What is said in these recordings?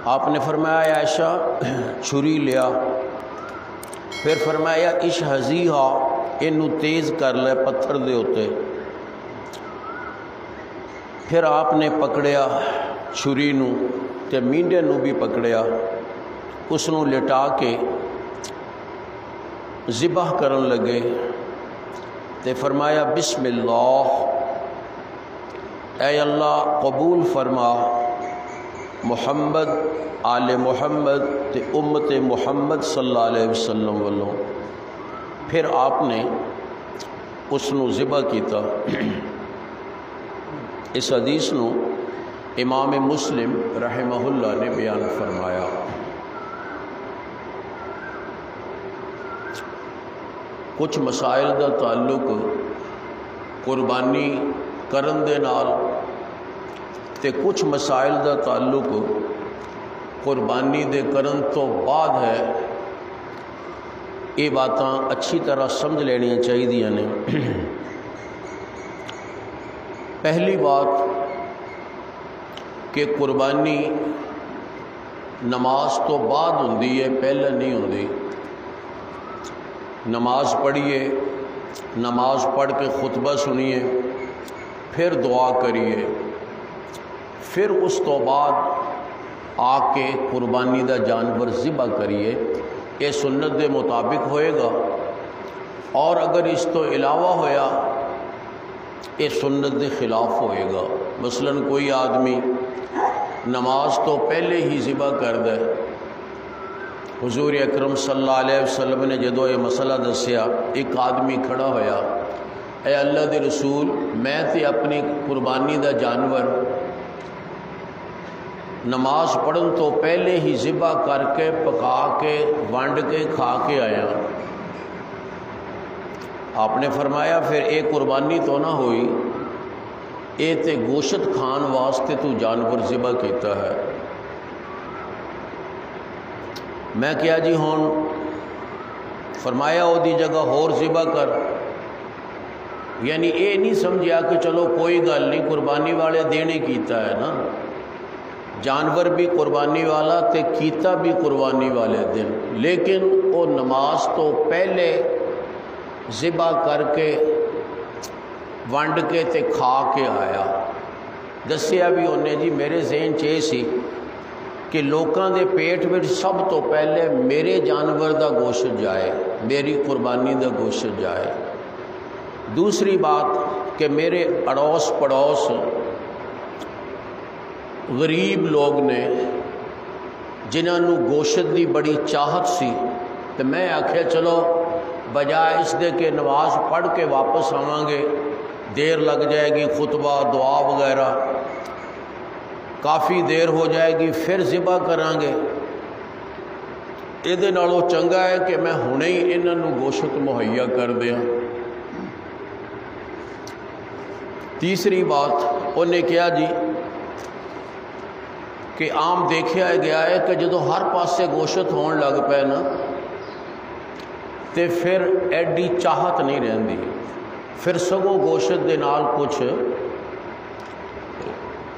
آپ نے فرمایا عائشہ چھری لیا، پھر فرمایا اش ہزیہا اینو تیز کر لے پتھر دے ہوتے، پھر آپ نے پکڑیا چھری نو تے مینڈے نو بھی پکڑیا، اس نو لٹا کے ذبح کرن لگے تے فرمایا بسم اللہ، اے اللہ قبول فرما محمد آل محمد تے امت محمد صلی اللہ علیہ وسلم والوں۔ پھر آپ نے اس نو ذبح کیتا۔ اس حدیث نو امام مسلم رحمہ اللہ نے بیان فرمایا۔ کچھ مسائل دا تعلق قربانی کرن دے نال تے کچھ مسائل دا تعلق قربانی دے کرن تو بعد ہے، یہ باتاں اچھی طرح سمجھ لینی چاہیے نے۔ پہلی بات کہ قربانی نماز تو بعد ہوندی ہے، پہلے نہیں ہوندی۔ نماز پڑھیے، نماز پڑھ کے خطبہ سنیے، پھر دعا کریے، پھر اس تو بعد آ کے قربانی دا جانور ذبح کریے، یہ سنت دے مطابق ہوئے گا۔ اور اگر اس تو علاوہ ہویا یہ سنت دے خلاف ہوئے گا۔ مثلا کوئی آدمی نماز تو پہلے ہی ذبح کر دے۔ حضور اکرم صلی اللہ علیہ وسلم نے جدو یہ مسئلہ دسیا، ایک آدمی کھڑا ہویا، اے اللہ دے رسول، میں تے اپنی قربانی دا جانور نماز پڑھن تو پہلے ہی ذبح کر کے پکا کے ونڈ کے کھا کے آیا۔ آپ نے فرمایا پھر اے قربانی تو نہ ہوئی، اے تے گوشت کھان واسطے تو جانور ذبح کیتا ہے۔ میں کیا جی ہون؟ فرمایا او دی جگہ ہور ذبح کر، یعنی اے نہیں سمجھیا کہ چلو کوئی گل نہیں قربانی والے دینے کیتا ہے نا، جانور بھی قربانی والا تے کیتا بھی قربانی والے دن، لیکن وہ نماز تو پہلے ذبح کر کے ونڈ کے تے کھا کے آیا۔ دسیا بھی انہیں جی میرے ذہن چ سی کہ لوکاں دے پیٹ وچ سب تو پہلے میرے جانور دا گوشت جائے، میری قربانی دا گوشت جائے۔ دوسری بات کہ میرے اڑوس پڑوس غریب لوگ نے جنہوں گوشت دی بڑی چاہت سی، تو میں آکھیا چلو بجائے اس دے کہ نماز پڑھ کے واپس آواں گے، دیر لگ جائے گی، خطبہ دعا وغیرہ کافی دیر ہو جائے گی، پھر ذبح کریں گے، یہ نالوں چنگا ہے کہ میں ہنے ہی انہوں گوشت مہیا کر دیا۔ تیسری بات انہیں کیا جی کہ عام دیکھا گیا ہے کہ جدو ہر پاسے گوشت ہون لگ پے نا تے پھر ایڈی چاہت نہیں رہندی، پھر سگوں گوشت دے نال کچھ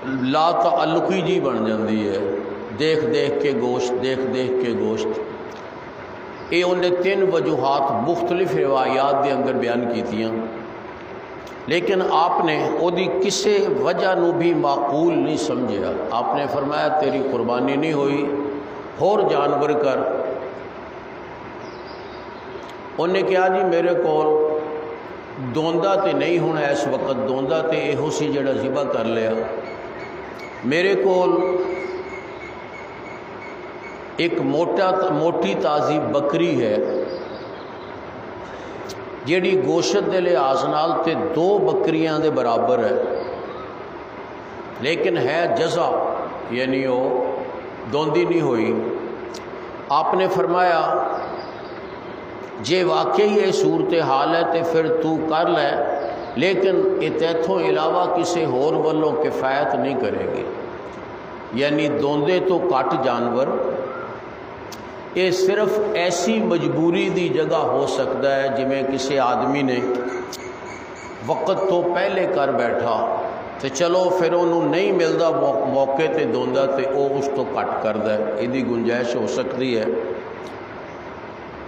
لا تعلقی جی بن جاندی ہے، دیکھ دیکھ کے گوشت، دیکھ دیکھ کے گوشت۔ یہ انہیں 3 وجوہات مختلف روایات دے اندر بیان کیتیاں، لیکن آپ نے او دی کسے وجہ نو بھی معقول نہیں سمجھیا۔ آپ نے فرمایا تیری قربانی نہیں ہوئی، اور جانور کر۔ انہیں کہا جی میرے کول دوندا تے نہیں ہونا اس وقت، دوندا تے ایہو سی جڑا ذبح کر لیا، میرے کول ایک موٹی تازی بکری ہے جیڑی گوشت دے لحاظ نال تے 2 بکریاں دے برابر ہے، لیکن ہے جزا، یعنی وہ دوندی نہیں ہوئی۔ آپ نے فرمایا جے واقعی یہ صورتحال ہے تے پھر تو کر لے، لیکن اتیتھوں علاوہ کسی ہور والوں کفایت نہیں کرے گی، یعنی دوندے تو کٹ جانور، یہ صرف ایسی مجبوری دی جگہ ہو سکتا ہے جویں کسی آدمی نے وقت تو پہلے کر بیٹھا تو چلو پھر انہوں نہیں ملتا موقع تے دوندا تے وہ اس تو کٹ کردا ہے، یہ گنجائش ہو سکتی ہے۔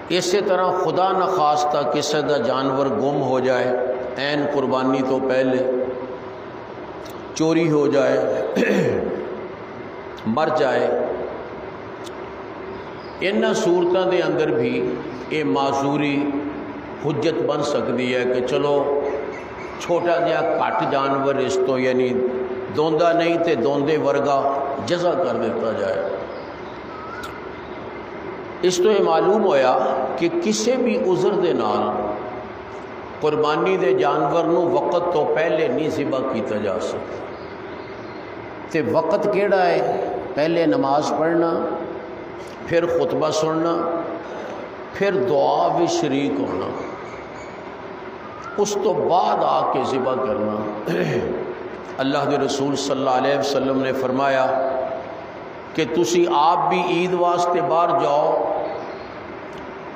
اسی طرح خدا نخواستہ کسی دا جانور گم ہو جائے عین قربانی تو پہلے، چوری ہو جائے، مر جائے، انہاں صورتوں دے اندر بھی یہ معذوری حجت بن سکتی ہے کہ چلو چھوٹا جہا کٹ جانور اس تو یعنی دوندا نہیں تے دوندے ورگا جزا کر دیتا جائے۔ اس تو یہ معلوم ہویا کہ کسی بھی عذر دے نال قربانی دے جانور نو وقت تو پہلے نہیں ذبح کیتا جا سکتا۔ تے وقت کیڑا ہے؟ پہلے نماز پڑھنا، پھر خطبہ سننا، پھر دعا بھی شریک ہونا، اس تو بعد آ کے ذبح کرنا۔ اللہ کے رسول صلی اللہ علیہ وسلم نے فرمایا کہ تسی آپ بھی عید واسطے باہر جاؤ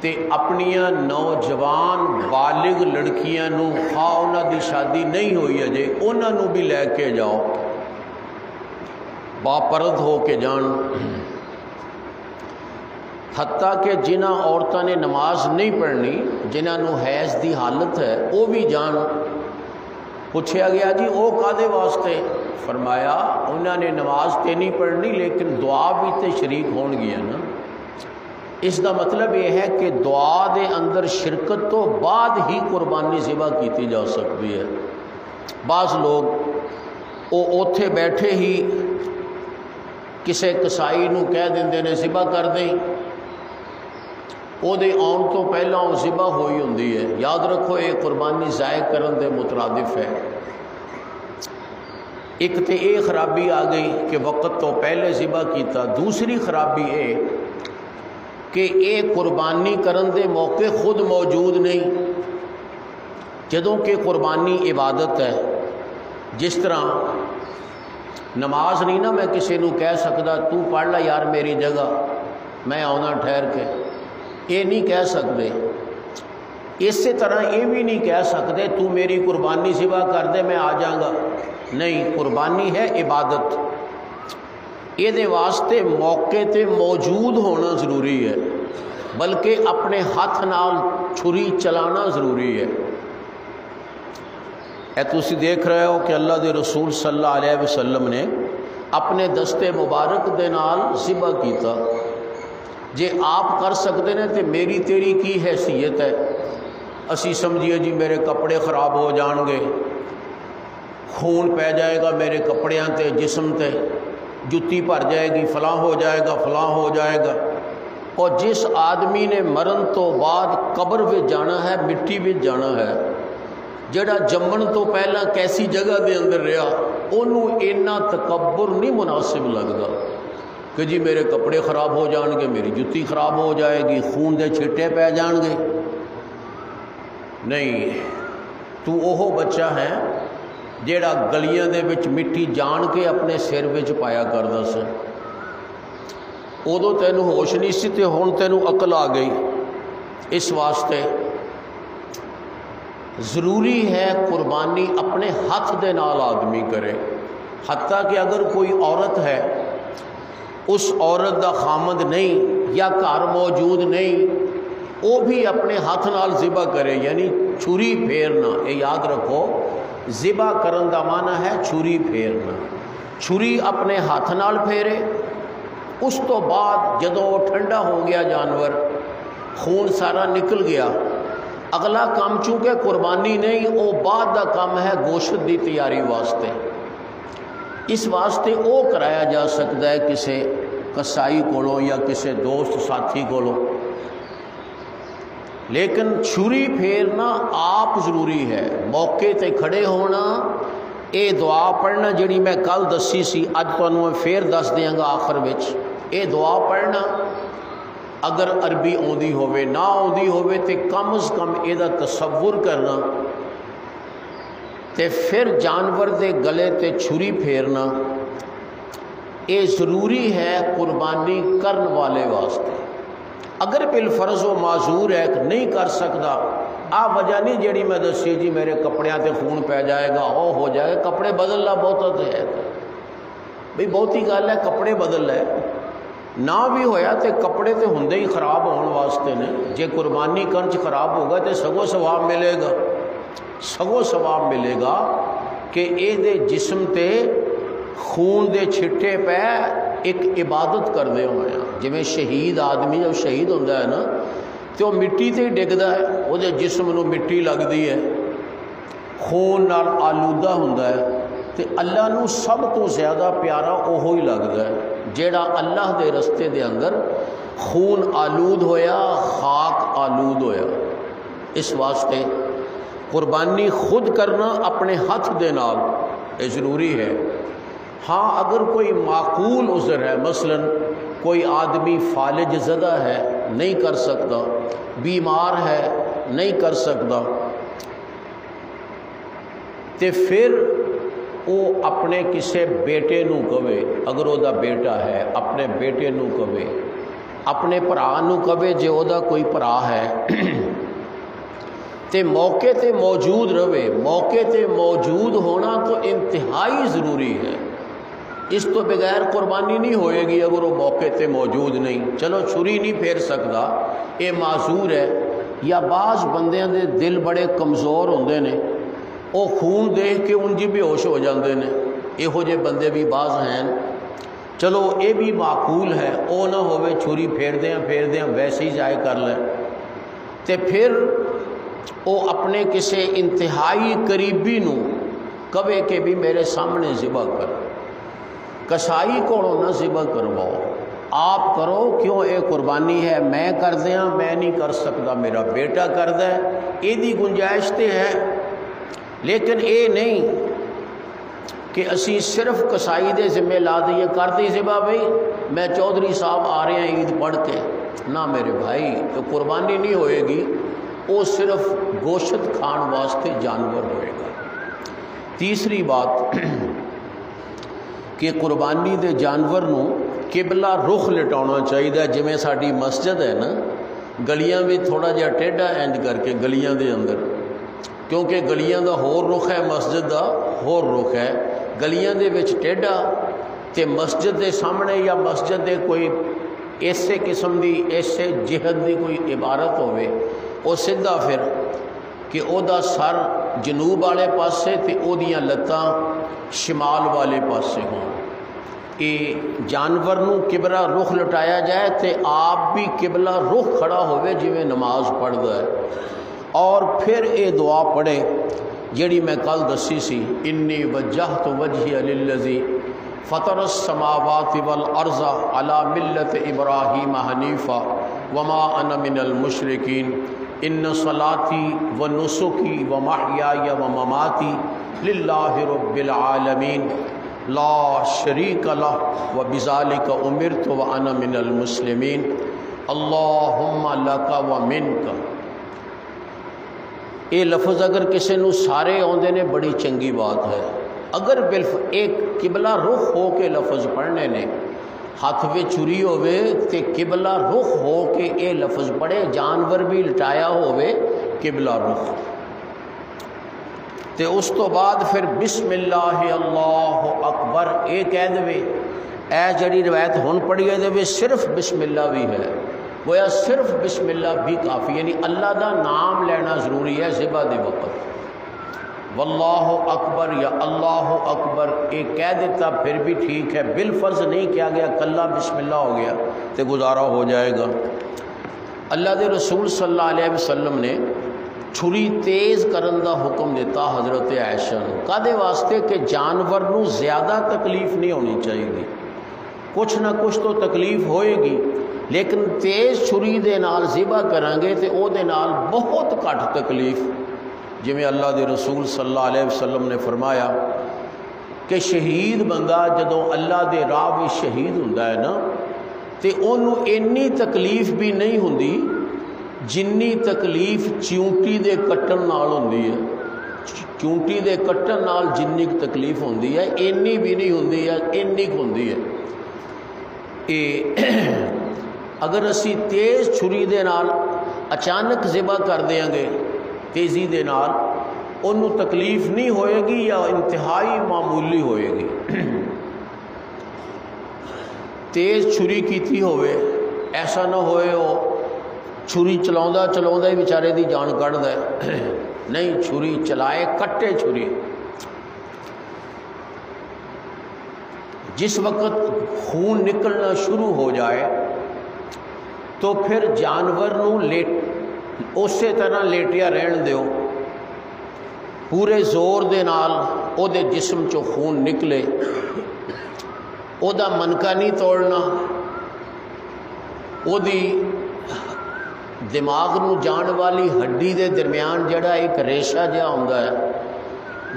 تے اپنیاں نوجوان بالغ لڑکیاں نو خواہ انہاں دی شادی نہیں ہوئی اجے انہاں نو بھی لے کے جاؤ، باپرد ہو کے جان۔ حتیٰ کہ جنہاں عورتوں نے نماز نہیں پڑھنی، جنہاں نو حیض دی حالت ہے، وہ بھی جان۔ پوچھا گیا جی وہ کادے واسطے؟ فرمایا انہوں نے نماز تے نہیں پڑھنی لیکن دعا بھی تے شریک ہون گیا نا۔ اس دا مطلب یہ ہے کہ دعا دے اندر شرکت تو بعد ہی قربانی ذبح کیتی جا سکتی ہے۔ بعض لوگ وہ اوتھے بیٹھے ہی کسے کسائی نو کہہ دیندے نے ذبح کر دیں، وہ دے آن تو پہلا وہ ذبح ہوئی ہوندی ہے۔ یاد رکھو یہ قربانی ضائع کرن دے مترادف ہے۔ ایک تے یہ خرابی آ گئی کہ وقت تو پہلے ذبح کیتا، دوسری خرابی یہ کہ یہ قربانی کرن دے موقع خود موجود نہیں، جدوں کہ قربانی عبادت ہے۔ جس طرح نماز نہیں نا میں کسی نو کہہ سکتا تو پڑھ لا یار میری جگہ میں آنا ٹھہر کے، یہ نہیں کہہ سکتے۔ اسی طرح یہ بھی نہیں کہہ سکتے تو میری قربانی ذبح کر دے میں آ جاؤں گا، نہیں، قربانی ہے عبادت، یہ واسطے موقع تے موجود ہونا ضروری ہے، بلکہ اپنے ہاتھ نال چھری چلانا ضروری ہے۔ اے تسی دیکھ رہے ہو کہ اللہ دے رسول صلی اللہ علیہ وسلم نے اپنے دستے مبارک دے نال ذبح کیتا۔ جے آپ کر سکتے ہیں تو میری تیری کی حیثیت ہے؟ اسی سمجھیے جی میرے کپڑے خراب ہو جان گے، خون پہ جائے گا میرے کپڑیاں تے جسم تے، جتی بھر جائے گی، فلاں ہو جائے گا، فلاں ہو جائے گا۔ اور جس آدمی نے مرن تو بعد قبر میں جانا ہے، مٹی میں جانا ہے، جڑا جمن تو پہلا کیسی جگہ دے اندر رہا، انہوں اینا تکبر نہیں مناسب لگتا کہ جی میرے کپڑے خراب ہو جان گے، میری جتی خراب ہو جائے گی، خون دے چھٹے پہ جان گے۔ نہیں، تو اوہ بچہ ہے جیڑا گلیاں دے وچ مٹی جان کے اپنے سر وچ پایا کردا سی، ادو تینوں ہوش نہیں سی تے ہن تینوں عقل آ گئی۔ اس واسطے ضروری ہے قربانی اپنے ہاتھ دے نال آدمی کرے۔ حتیٰ کہ اگر کوئی عورت ہے، اس عورت دا خامد نہیں یا گھر موجود نہیں، وہ بھی اپنے ہاتھ نال ذبح کرے، یعنی چھری پھیرنا۔ یہ یاد رکھو، ذبح کرن دا معنی ہے چھری پھیرنا۔ چھری اپنے ہاتھ نال پھیرے، اس تو بعد جدوں وہ ٹھنڈا ہو گیا جانور، خون سارا نکل گیا، اگلا کام چونکہ قربانی نہیں، وہ بعد دا کام ہے گوشت دی تیاری واسطے۔ اس واسطے وہ کرایا جا سکتا ہے کسی کسائی کولوں یا کسی دوست ساتھی کولوں، لیکن چھری پھیرنا آپ ضروری ہے۔ موقع تے کھڑے ہونا، اے دعا پڑھنا جڑی میں کل دسی سی، اج تانوں میں پھر دس دیاں گا آخر وچ، اے دعا پڑھنا اگر عربی آندی ہوئے، نہ آندی ہوئے تے کم از کم اے دا تصور کرنا، تے پھر جانور دے گلے تے چھری پھیرنا، اے ضروری ہے قربانی کرن والے واسطے۔ اگر بالفرض و معذور ہے نہیں کر سکتا، آ وجہ نہیں جیڑی میں دسی جی میرے کپڑیاں تے خون پی جائے گا او ہو جائے گا، کپڑے بدل لا بہتا تو ہے بھئی بہتی گل ہے کپڑے بدل ہے نہ بھی ہویا تے کپڑے تے ہوندے ہی خراب ہونے واسطے نے، جے قربانی کنچ خراب ہوگا تے سگو ثواب ملے گا، سگو ثواب ملے گا کہ اے دے جسم تے خون دے چھٹے پہ ایک عبادت کر دے ہوئے ہیں۔ جویں شہید آدمی جب شہید ہوندہ ہے نا تو مٹی تے ڈگدا ہے، وہ دے جسم نو مٹی لگدی ہے، خون نال آلودہ ہوندہ ہے، تے اللہ نو سب تو زیادہ پیارا اوہو ہی لگدا ہے جیڑا اللہ دے رستے دے اندر خون آلود ہویا، خاک آلود ہویا۔ اس واسطے قربانی خود کرنا اپنے ہاتھ دے نال یہ ضروری ہے۔ ہاں اگر کوئی معقول عذر ہے، مثلا کوئی آدمی فالج زدہ ہے نہیں کر سکتا، بیمار ہے نہیں کر سکتا، تے پھر وہ اپنے کسے بیٹے نو کہے، اگر وہ دا بیٹا ہے اپنے بیٹے نو کہے، اپنے پرا نو کہے جے وہ دا کوئی پرا ہے تے موقع تے موجود رہے۔ موقع تے موجود ہونا تو انتہائی ضروری ہے، اس تو بغیر قربانی نہیں ہوئے گی اگر وہ موقع تے موجود نہیں۔ چلو چھری نہیں پھیر سکتا یہ معذور ہے، یا بعض بندیاں دے دل بڑے کمزور ہوندے نے، وہ خون دیکھ کے ان جی بے ہوش ہو جاندے نے، یہو جے بندے بھی بعض ہیں۔ چلو یہ بھی معقول ہے، او نہ ہوئے چھری پھیر دیاں ویسے ہی ضائع کر لیں، تے پھر وہ اپنے کسے انتہائی قریبی نو کبے کہ بھی میرے سامنے ذبح کر، کسائی کو نہ ذبح کرواؤ، آپ کرو، کیوں اے قربانی ہے میں کر دیاں، میں نہیں کر سکتا میرا بیٹا کر دے، یہ دی گنجائش تے ہے، لیکن اے نہیں کہ اسی صرف کسائی دے ذمہ لا دیے کر دی ذبح بھئی میں چودھری صاحب آ رہے ہیں عید پڑھ کے، نہ میرے بھائی تو قربانی نہیں ہوئے گی، وہ صرف گوشت کھان واسطے جانور ہوئے گا۔ تیسری بات کہ قربانی دے جانور نو قبلہ رخ لٹانا چاہیے، جویں ساڈی مسجد ہے نا، گلیاں بھی تھوڑا جہا ٹیڑھا انج کر کے گلیاں دے اندر، کیونکہ گلیاں دا ہور رخ ہے مسجد دا ہور رخ ہے، گلیاں دے وچ ٹیڑھا تے مسجد دے سامنے یا مسجد دے کوئی ایسے قسم دی ایسے جہت دی کوئی عبارت ہوئے، وہ سدھا پھر کہ او دا سر جنوب والے پاسے تے او دیاں لتاں شمال والے پاسے ہوں، یہ جانور نو قبلہ رخ لٹایا جائے تے آپ بھی قبلہ رخ کھڑا ہوئے جویں نماز پڑھدا ہے، اور پھر اے دعا پڑھے جیڑی میں کل دسی سی، انی وجہت وجہی للذی فطر السماوات والارض علی ملت ابراہیم حنیفا وما انا من المشرکین ان صلاتی و نسکی و محیای و مماتی للہ رب العالمین لا شریک لہ و بذالک امرت و انا من المسلمین اللہم لک و منک۔ یہ لفظ اگر کسی نو سارے آندے نے بڑی چنگی بات ہے، اگر ایک قبلہ رخ ہو کے لفظ پڑھنے نے، ہاتھ میں چھری ہوئے تے قبلہ رخ ہو کے اے لفظ پڑھے، جانور بھی لٹایا ہوئے قبلہ رخ، تے اس تو بعد پھر بسم اللہ اللہ اکبر اے کہہ دے، اے جڑی روایت ہون پڑھی ہے دے صرف بسم اللہ بھی ہے، گویا صرف بسم اللہ بھی کافی، یعنی اللہ دا نام لینا ضروری ہے ذبح دے وقت، واللہ اکبر یا اللہ اکبر ایک کہہ دیتا پھر بھی ٹھیک ہے، بالفرض نہیں کیا گیا کلہ بسم اللہ ہو گیا تو گزارا ہو جائے گا۔ اللہ دے رسول صلی اللہ علیہ وسلم نے چھری تیز کرن دا حکم دیتا حضرت عائشہ نے، کدے واسطے کہ جانور نو زیادہ تکلیف نہیں ہونی چاہیے، کچھ نہ کچھ تو تکلیف ہوئے گی، لیکن تیز چھری دے نال ذبح کریں گے تو او دے نال بہت گھٹ تکلیف، جویں اللہ دے رسول صلی اللہ علیہ وسلم نے فرمایا کہ شہید بندہ جدوں اللہ دے راہ وچ شہید ہوندا ہے نا تے اونوں اینی تکلیف بھی نہیں ہوندی جنی تکلیف چیونٹی دے کٹن نال ہوندی ہے، چونٹی دے کٹن نال جنی تکلیف ہوندی ہے اینی بھی نہیں ہوندی ہے، اینی ہوندی ہے۔ اگر اسی تیز چھری دے نال اچانک ذبح کر دیاں گے تیزی دے نال انہوں تکلیف نہیں ہوئے گی یا انتہائی معمولی ہوئے گی۔ تیز چھری کیتی ہوئے، ایسا نہ ہوئے وہ چھری چلاؤں ہی بیچارے دی جان کڑ دے، نہیں، چھری چلائے، کٹے چھری۔ جس وقت خون نکلنا شروع ہو جائے تو پھر جانور نو اسی طرح لیٹیا رہن دیو، پورے زور دے نال او دے جسم چو خون نکلے، او دا منکا نہیں توڑنا، او دی دماغ نو جان والی ہڈی دے درمیان جڑا ایک ریشہ جہا ہوندا ہے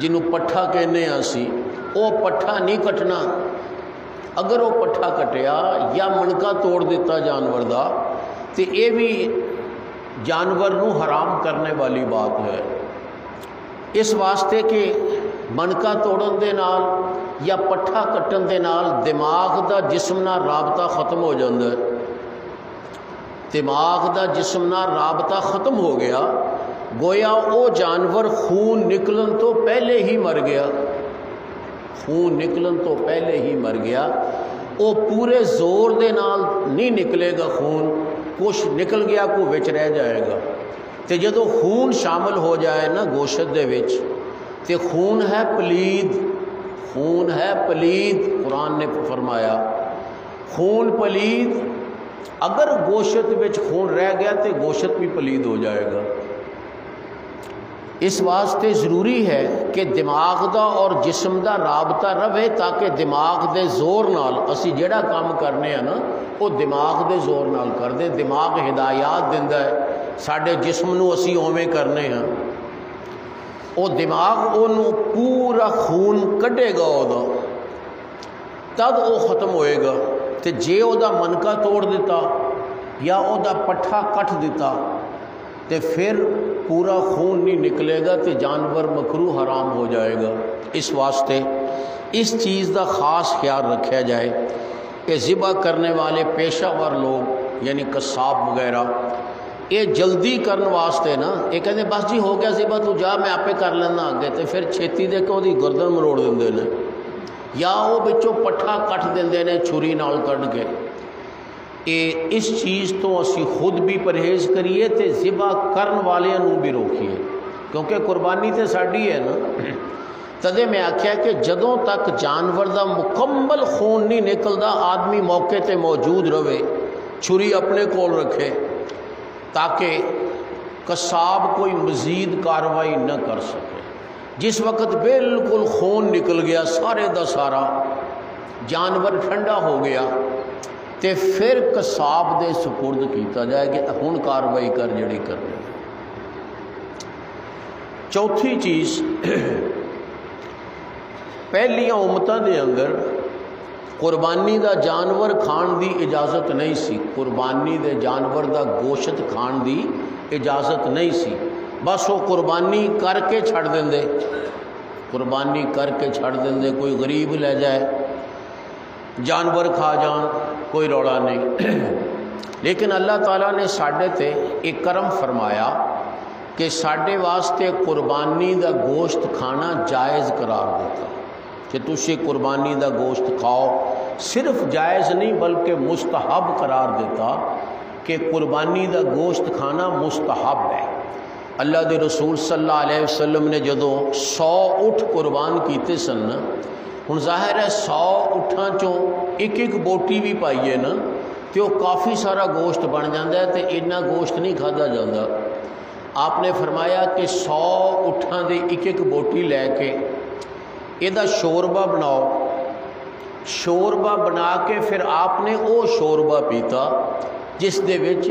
جنوں پٹھا کہنے اسی، او پٹھا نہیں کٹنا۔ اگر وہ پٹھا کٹیا یا منکا توڑ دیتا جانور دا تو یہ بھی جانور نو حرام کرنے والی بات ہے، اس واسطے کہ منکا توڑن دے نال یا پٹھا کٹن دے نال دماغ دا جسم نال رابطہ ختم ہو جاتا ہے۔ دماغ دا جسم نال رابطہ ختم ہو گیا، گویا او جانور خون نکلن تو پہلے ہی مر گیا، خون نکلن تو پہلے ہی مر گیا۔ او پورے زور دے نال نہیں نکلے گا خون، کچھ نکل گیا کو وچ رہ جائے گا۔ تے جدو خون شامل ہو جائے نا گوشت دے وچ تے خون ہے پلید، خون ہے پلید، قرآن نے فرمایا خون پلید۔ اگر گوشت وچ خون رہ گیا تے گوشت بھی پلید ہو جائے گا۔ اس واسطے ضروری ہے کہ دماغ دا اور جسم دا رابطہ رہے، تاکہ دماغ دے زور نال اسی جڑا کام کرنے ہیں نا وہ دماغ دے زور نال کر دے۔ دماغ ہدایات دیندا ہے ساڈے جسم نو اسی اوویں کرنے ہیں، وہ دماغ انہوں پورا خون کڈے گا او دا، تب وہ ختم ہوئے گا۔ تے جے او دا منکا توڑ دیتا یا او دا پٹھا کٹ دیتا تے پھر پورا خون نہیں نکلے گا تے جانور مکروہ حرام ہو جائے گا۔ اس واسطے اس چیز دا خاص خیال رکھا جائے کہ ذبح کرنے والے پیشہ ور لوگ یعنی قصاب وغیرہ یہ جلدی کرنے واسطے نا یہ کہتے بس جی ہو گیا ذبح تو جا میں آپے کر لینا آگے، تے پھر چھیتی دے کے وہ گردن مروڑ دیں نے یا وہ بچوں پٹھا کٹ دیں نے چھری نال کٹ کے۔ اس چیز تو اسی خود بھی پرہیز کریے تے ذبح کرن والے نو بھی روکیے، کیونکہ قربانی تے ساڈی ہے نا۔ تدے میں آکھیا کہ جدوں تک جانور دا مکمل خون نہیں نکلدا آدمی موقع تے موجود رہے، چھری اپنے کول رکھے تاکہ قصاب کوئی مزید کاروائی نہ کر سکے۔ جس وقت بالکل خون نکل گیا سارے دا سارا، جانور ٹھنڈا ہو گیا تے پھر قصاب دے سپرد کیتا جائے کہ ہن کاروائی کر جڑی کرنی۔ چوتھی چیز، پہلیاں امتاں دے اندر قربانی دا جانور کھان دی اجازت نہیں سی، قربانی دے جانور دا گوشت کھان دی اجازت نہیں سی، بس وہ قربانی کر کے چھڑ دیں دے، قربانی کر کے چھڑ دیں دے، کوئی غریب لے جائے جانور کھا جان کوئی روڑا نہیں۔ لیکن اللہ تعالیٰ نے ساڈے تے ایک کرم فرمایا کہ ساڈے واسطے قربانی دا گوشت کھانا جائز قرار دیتا کہ تسی قربانی دا گوشت کھاؤ، صرف جائز نہیں بلکہ مستحب قرار دیتا کہ قربانی دا گوشت کھانا مستحب ہے۔ اللہ دے رسول صلی اللہ علیہ وسلم نے جدوں 100 اٹھ قربان کیتے سن، ہن ظاہر ہے 100 اٹھاں چوں ایک ایک بوٹی بھی پائیے نا تو کافی سارا گوشت بن جاتا ہے، تو اتنا گوشت نہیں کھادا جاتا۔ آپ نے فرمایا کہ 100 اٹھاں دے ایک ایک بوٹی لے کے یہ شوربہ بناؤ، شوربہ بنا کے پھر آپ نے وہ شوربہ پیتا جس دے وچ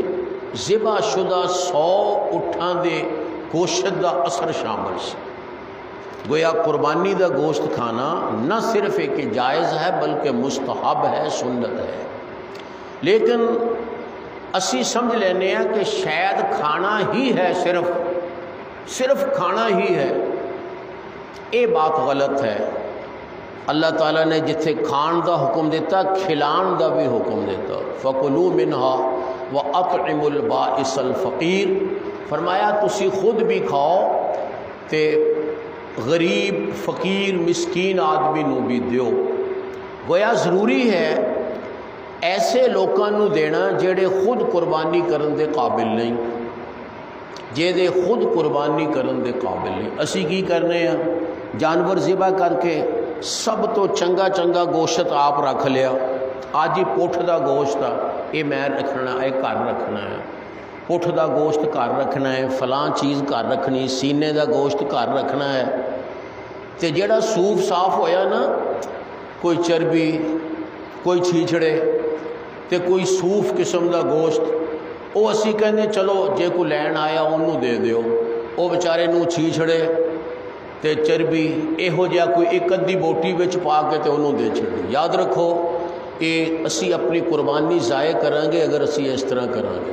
ذبح شدہ 100 اٹھاں دے گوشت دا اثر شامل سی۔ گویا قربانی دا گوشت کھانا نہ صرف ایک جائز ہے بلکہ مستحب ہے، سنت ہے۔ لیکن اسی سمجھ لینے ہیں کہ شاید کھانا ہی ہے، صرف کھانا ہی ہے، یہ بات غلط ہے۔ اللہ تعالیٰ نے جتھے کھان دا حکم دیتا کھلان دا بھی حکم دیتا، فَكُلُوا مِنْهَا وَأَطْعِمُوا الْبَائِسَ الْفَقِيرَ۔ فرمایا تسی خود بھی کھاؤ تے غریب فقیر مسکین آدمی نو بھی دیو۔ گویا ضروری ہے ایسے لوگوں نو دینا جڑے خود قربانی کرن دے قابل نہیں، جے خود قربانی کرن دے قابل نہیں۔ اسی کی کرنے ہیں، جانور ذبح کر کے سب تو چنگا چنگا گوشت آپ رکھ لیا، آج ہی پٹھ دا گوشت آ یہ میں رکھنا ہے، گھر رکھنا ہے، پٹھ دا گوشت گھر رکھنا ہے، فلاں چیز گھر رکھنی، سینے دا گوشت گھر رکھنا ہے، تے جڑا سوف صاف ہویا نا، کوئی چربی کوئی چھیچڑے تے کوئی سوف قسم دا گوشت، وہ اسی کہنے چلو جے کو لین آیا انہوں دے دیو، وہ بیچارے نو چھیچڑے تے چربی یہو جہا کوئی ایک ادھی بوٹی وچ پا کے تے انہوں دے چھڑی۔ یاد رکھو یہ اسی اپنی قربانی ضائع کریں گے اگر اسی اس طرح کریں گے۔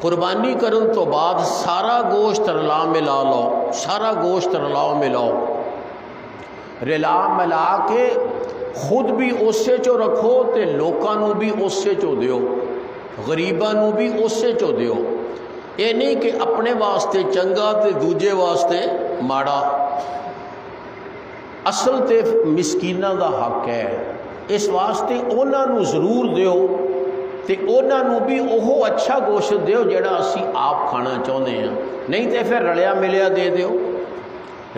قربانی کرن تو بعد سارا گوشت رلا ملا لو، سارا گوشت رلا ملاؤ، رلا ملا کے خود بھی اسے چو رکھو تے لوکاں نو بھی اسے چو دیو، غریباں نو بھی اسے چو دیو۔ یہ نہیں کہ اپنے واسطے چنگا تے دوجے واسطے ماڑا۔ اصل تے مسکینہ دا حق ہے، اس واسطے اونا نو ضرور دیو تے اونا نو بھی اوہو اچھا گوشت دیو جڑا اسی آپ کھانا چاہتے ہیں، نہیں تے پھر رلیا ملیا دے دیو،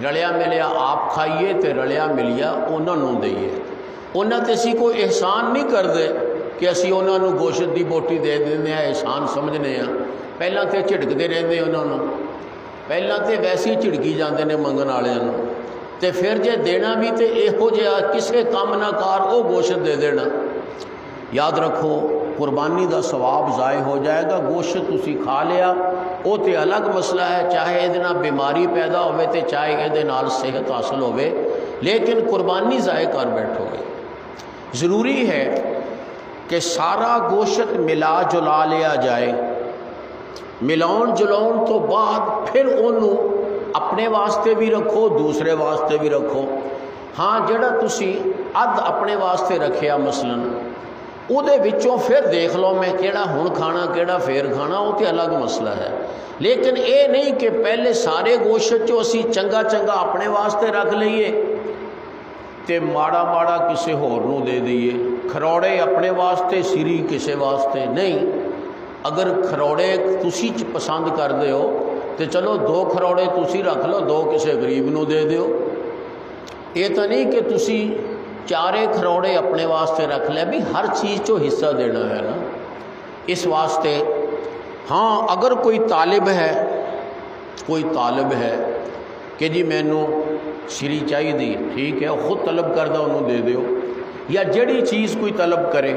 رلیا ملیا آپ کھائیے تے رلیا ملیا اونا نو دئیے۔ اونا تے اسی کوئی احسان نہیں کر دے کہ اسی اونا نو گوشت دی بوٹی دے دینے ہیں، احسان سمجھنے ہیں، پہلا تے جھڑک دے رہنے انہوں نے، پہلا تے ویسے ہی جھڑکی جاندے نے منگن والے انہوں، تے پھر جے دینا بھی تے ایہو جہا کسے کام نہ کار او گوشت دے دینا۔ یاد رکھو قربانی دا ثواب ضائع ہو جائے گا، گوشت تسی کھا لیا او تے الگ مسئلہ ہے، چاہے یہ نال بیماری پیدا ہوئے تے چاہے یہ نال صحت حاصل ہوئے، لیکن قربانی ضائع کر بیٹھو گے۔ ضروری ہے کہ سارا گوشت ملا جلا لیا جائے، ملاؤن جلاؤن تو بعد پھر انہوں اپنے واسطے بھی رکھو دوسرے واسطے بھی رکھو۔ ہاں جڑا تسی اد اپنے واسطے رکھیا مثلاً او دے وچوں پھر دیکھ لو میں کیڑا ہن کھانا کیڑا پھر کھانا، وہ تے الگ مسئلہ ہے، لیکن اے نہیں کہ پہلے سارے گوشت چو اسی چنگا چنگا اپنے واسطے رکھ لئیے تے ماڑا ماڑا کسے ہور نو دے دئیے، کھروڑے اپنے واسطے سری کسے واسطے نہیں۔ اگر کھروڑے تسی پسند کر دے ہو تے چلو 2 کھروڑے تسی رکھ لو، 2 کسے غریب نو دے دیو۔ یہ تو نہیں کہ تسی 4 کھروڑے اپنے واسطے رکھ لے، بھی ہر چیز چو حصہ دینا ہے نا، اس واسطے۔ ہاں اگر کوئی طالب ہے کہ جی مینوں شری چاہیے دی، ٹھیک ہے، خود طلب کردہ انہوں دے دیو، یا جڑی چیز کوئی طلب کرے،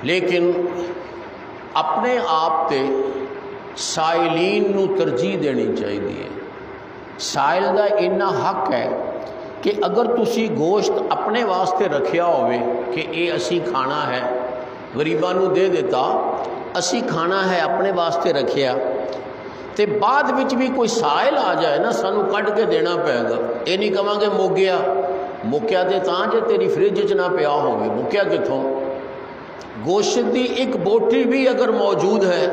لیکن اپنے آپ تے سائلین نو ترجیح دینی چاہیے۔ سائل دا اتنا حق ہے کہ اگر تسی گوشت اپنے واسطے رکھیا ہوئے کہ اے اسی کھانا ہے، غریباں نو دے دیتا، اسی کھانا ہے اپنے واسطے رکھیا، تے بعد وچ بھی کوئی سائل آ جائے نا سانو کٹ کے دینا پائے گا، یہ نہیں کہاں گے مکیا تے تاں جے تیری فریج چ نہ پیا ہوئے، مکیا کتھوں؟ گوشت دی ایک بوٹی بھی اگر موجود ہے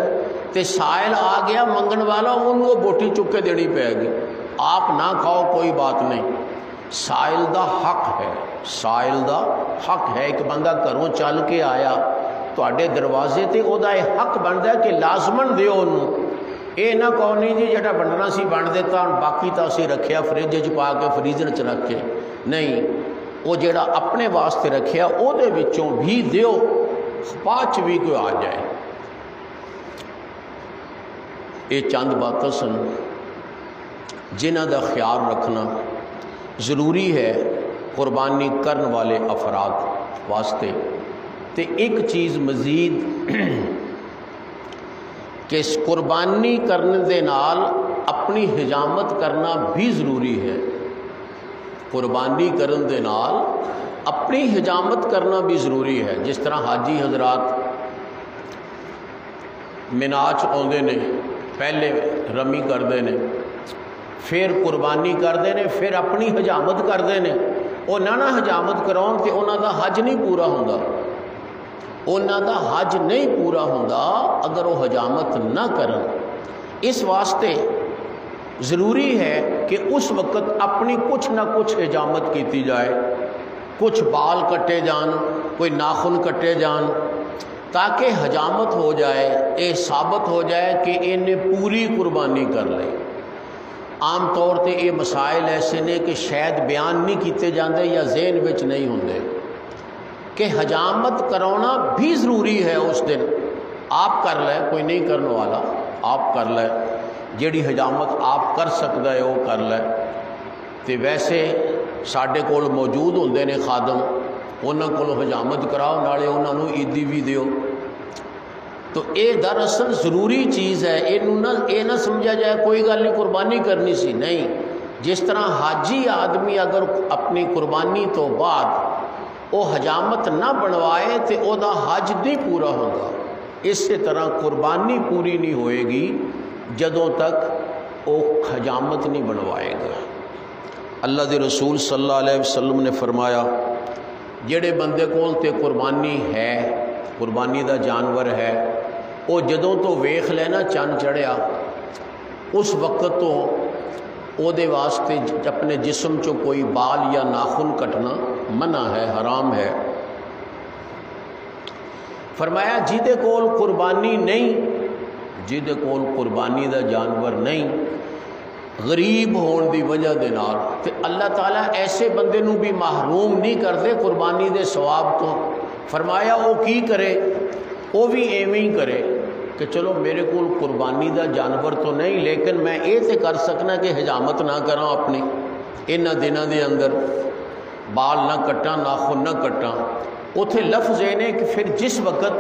تے سائل آ گیا منگن والا، انہوں بوٹی چک کے دینی پائے گی، آپ نہ کھاؤ کوئی بات نہیں۔ سائل دا حق ہے، سائل دا حق ہے، ایک بندہ گھروں چل کے آیا تواڈے دروازے تے او دا حق بنتا ہے کہ لازمن دیو انہوں، اے نہ کہو نہیں جی جڑا بننا سی بن دیتا باقی تو اسی رکھیا فریج چ پا کے فریزر چ رکھ کے، نہیں، وہ جڑا اپنے واسطے رکھیا او دے وچوں بھی دیو، پاچ بھی کوئی آ جائے۔ یہ چند باتیں سن جنہ دا خیال رکھنا ضروری ہے قربانی کرن والے افراد واسطے۔ تے ایک چیز مزید کہ قربانی کرنے دے نال اپنی حجامت کرنا بھی ضروری ہے، قربانی کرن دے نال اپنی حجامت کرنا بھی ضروری ہے۔ جس طرح حاجی حضرات مناچ آندے نے، پہلے رمی کردے نے، پھر قربانی کردے نے، پھر اپنی حجامت کردے نے، وہ نہ حجامت کراؤن تے انہاں دا حج نہیں پورا ہوندا، انہاں دا حج نہیں پورا ہوندا اگر وہ حجامت نہ کرن۔ اس واسطے ضروری ہے کہ اس وقت اپنی کچھ نہ کچھ حجامت کیتی جائے، کچھ بال کٹے جان، کوئی ناخن کٹے جان، تاکہ حجامت ہو جائے، یہ ثابت ہو جائے کہ انہیں پوری قربانی کر لے۔ عام طور تے یہ مسائل ایسے نے کہ شاید بیان نہیں کیتے جاندے یا ذہن وچ نہیں ہوندے کہ حجامت کرانا بھی ضروری ہے۔ اس دن آپ کر لیں، کوئی نہیں کرنے والا، آپ کر لیں، جیڑی حجامت آپ کر سکتا ہے وہ کر لیں۔ تو ویسے ساڈے کول موجود ہوندے نے خادم، انہاں کولوں حجامت کراؤ، نالے انہاں نوں عیدی بھی دیو۔ تو یہ دراصل ضروری چیز ہے، یہ نہ سمجھا جائے کوئی گل نہیں قربانی کرنی سی، نہیں۔ جس طرح حاجی آدمی اگر اپنی قربانی تو بعد وہ حجامت نہ بنوائے تو وہ دا حج نہیں پورا ہوگا، اسی طرح قربانی پوری نہیں ہوئے گی جدوں تک وہ حجامت نہیں بنوائے گا۔ اللہ دے رسول صلی اللہ علیہ وسلم نے فرمایا جڑے بندے کول تے قربانی ہے، قربانی دا جانور ہے، وہ جدوں تو ویکھ لینا چند چڑھیا اس وقت تو او دے واسطے اپنے جسم چو کوئی بال یا ناخن کٹنا منع ہے، حرام ہے۔ فرمایا جیدے کول قربانی نہیں، جیدے کول قربانی دا جانور نہیں، غریب ہون دی وجہ دے نال، تے اللہ تعالیٰ ایسے بندے نو بھی محروم نہیں کرتے قربانی دے ثواب تو۔ فرمایا وہ کی کرے، وہ بھی ایویں ہی کرے کہ چلو میرے کول قربانی دا جانور تو نہیں، لیکن میں یہ تے کر سکنا کہ حجامت نہ کراں، اپنی انہاں دناں دے اندر بال نہ کٹاں، ناخن نہ کٹاں۔ اتھے لفظ یہ کہ پھر جس وقت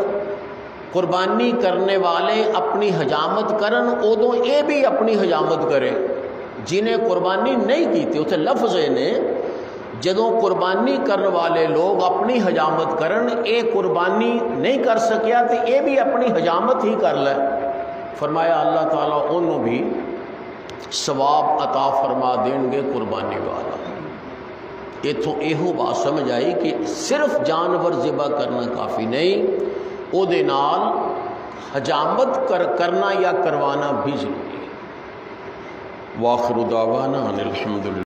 قربانی کرنے والے اپنی حجامت کرن ادوں یہ بھی اپنی حجامت کرے، جنہیں قربانی نہیں کیتی۔ اتھے لفظ یہ جدوں قربانی کرنے والے لوگ اپنی حجامت کرن، اے قربانی نہیں کر سکیا تو یہ بھی اپنی حجامت ہی کر لے۔ فرمایا اللہ تعالیٰ انہوں بھی ثواب عطا فرما دیں گے قربانی والا۔ اتوں یہ بات سمجھ آئی کہ صرف جانور ذبح کرنا کافی نہیں، او دے نال حجامت کرنا یا کروانا بھی ضروری ہے۔ وآخر دعوانا ان الحمدللہ۔